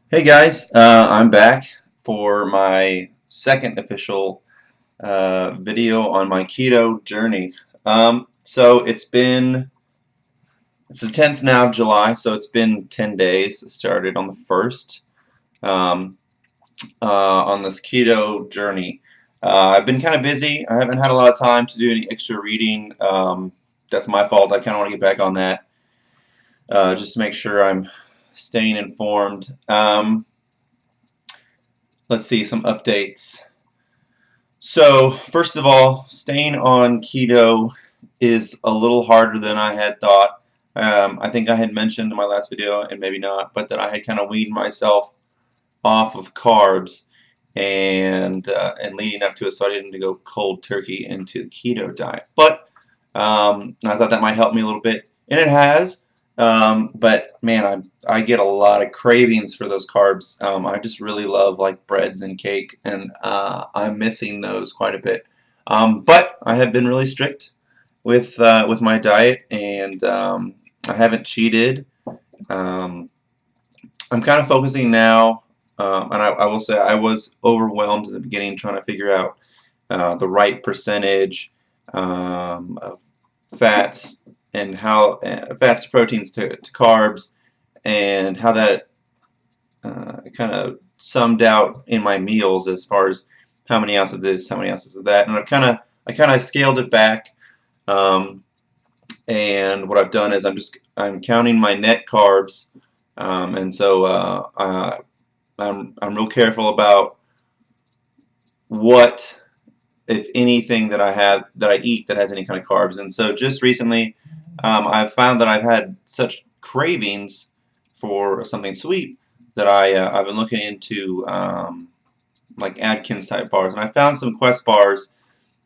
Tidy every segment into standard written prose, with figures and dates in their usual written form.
Hey guys, I'm back for my second official video on my keto journey. So it's the 10th now of July, so it's been 10 days. It started on the 1st um, on this keto journey. I've been kind of busy. I haven't had a lot of time to do any extra reading. That's my fault. I kind of want to get back on that just to make sure I'm staying informed. Let's see some updates. So, first of all, staying on keto is a little harder than I had thought. I think I had mentioned in my last video, and maybe not, but that I had kind of weaned myself off of carbs and leading up to it, so I didn't go cold turkey into the keto diet. But I thought that might help me a little bit, and it has. But man, I get a lot of cravings for those carbs. I just really love like breads and cake, and I'm missing those quite a bit. But I have been really strict with my diet, and I haven't cheated. Um, I'm kind of focusing now, and I will say I was overwhelmed in the beginning trying to figure out the right percentage of fats and how fats to proteins to carbs and how that kind of summed out in my meals as far as how many ounces of this, how many ounces of that, and I kind of scaled it back. Um, and what I've done is I'm counting my net carbs, and so I'm real careful about what, if anything, that I eat that has any kind of carbs. And so just recently, I've found that I've had such cravings for something sweet that I've been looking into like Atkins type bars, and I found some Quest bars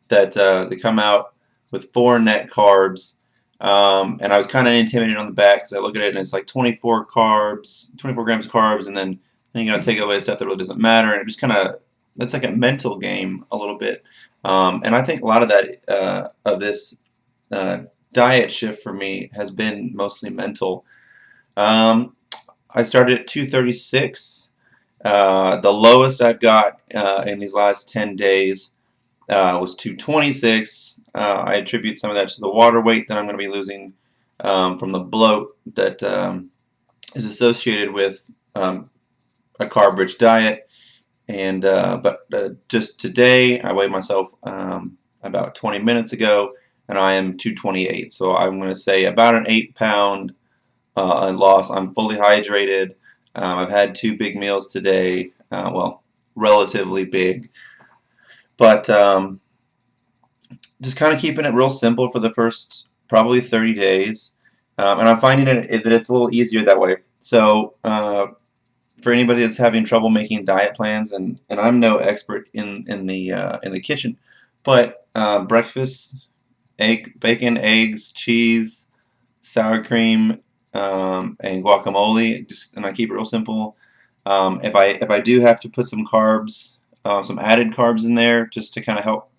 that they come out with 4 net carbs. And I was kind of intimidated on the back because I look at it and it's like 24 carbs, 24 grams of carbs, and then you gotta take away stuff that really doesn't matter, and it just kind of, it's like a mental game a little bit. And I think a lot of that of this uh, diet shift for me has been mostly mental. Um, I started at 236. The lowest I've got in these last 10 days was 226. I attribute some of that to the water weight that I'm going to be losing from the bloat that is associated with a carb-rich diet. And but just today, I weighed myself about 20 minutes ago, and I am 228. So I'm going to say about an 8-pound loss. I'm fully hydrated. I've had 2 big meals today. Well, relatively big, but just kind of keeping it real simple for the first probably 30 days. And I'm finding that it's a little easier that way. So for anybody that's having trouble making diet plans, and I'm no expert in the kitchen, but breakfast, bacon, eggs, cheese, sour cream, and guacamole. And I keep it real simple. If I do have to put some carbs, some added carbs in there, just to kind of help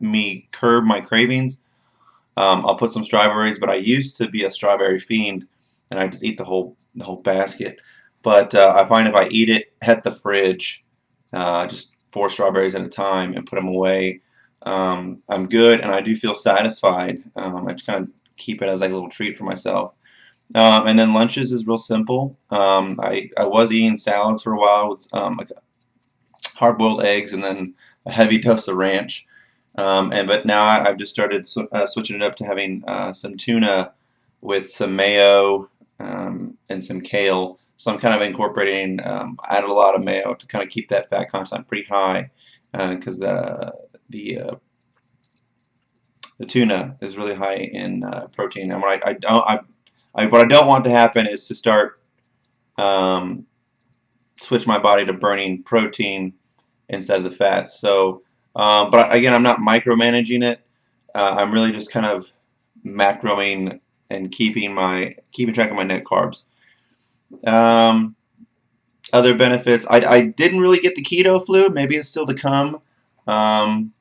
me curb my cravings, I'll put some strawberries. But I used to be a strawberry fiend, and I just eat the whole basket. But I find if I eat it at the fridge, just 4 strawberries at a time and put them away, I'm good, and I do feel satisfied. I just kind of keep it as like a little treat for myself. And then lunches is real simple. I was eating salads for a while with like hard-boiled eggs and then a heavy dose of ranch. But now I've just started switching it up to having some tuna with some mayo and some kale. So I'm kind of incorporating, added a lot of mayo to kind of keep that fat content pretty high, because the tuna is really high in protein. And what I don't want to happen is to start um, switch my body to burning protein instead of the fats. So, but again, I'm not micromanaging it. I'm really just kind of macroing and keeping track of my net carbs. Um, Other benefits, I didn't really get the keto flu. Maybe it's still to come. Um,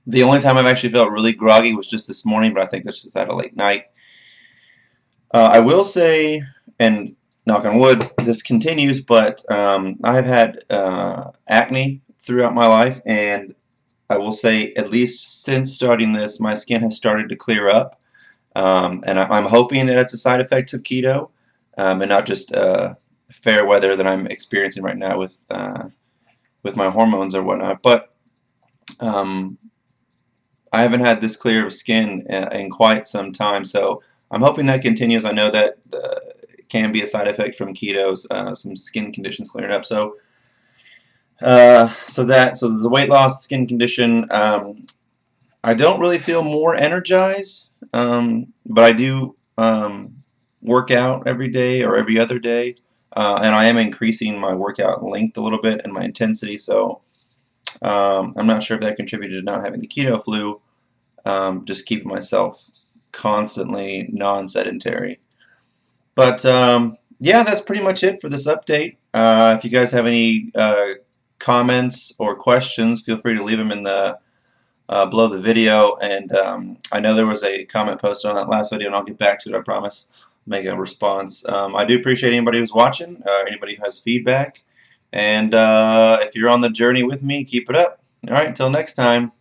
the only time I've actually felt really groggy was just this morning, but I think that's just at a late night. I will say, and knock on wood, this continues, but I have had acne throughout my life, and I will say at least since starting this, my skin has started to clear up, and I'm hoping that it's a side effect of keto, and not just fair weather that I'm experiencing right now with my hormones or whatnot. But um, I haven't had this clear of skin in quite some time, so I'm hoping that continues. I know that it can be a side effect from ketos, some skin conditions clearing up. So there's a weight loss, skin condition. I don't really feel more energized, but I do work out every day or every other day, and I am increasing my workout length a little bit and my intensity. So I'm not sure if that contributed to not having the keto flu. Just keeping myself constantly non-sedentary. But yeah, that's pretty much it for this update. If you guys have any comments or questions, feel free to leave them in the below the video. And I know there was a comment posted on that last video, and I'll get back to it, I promise. Make a response. I do appreciate anybody who's watching, anybody who has feedback. And if you're on the journey with me, keep it up. All right, until next time.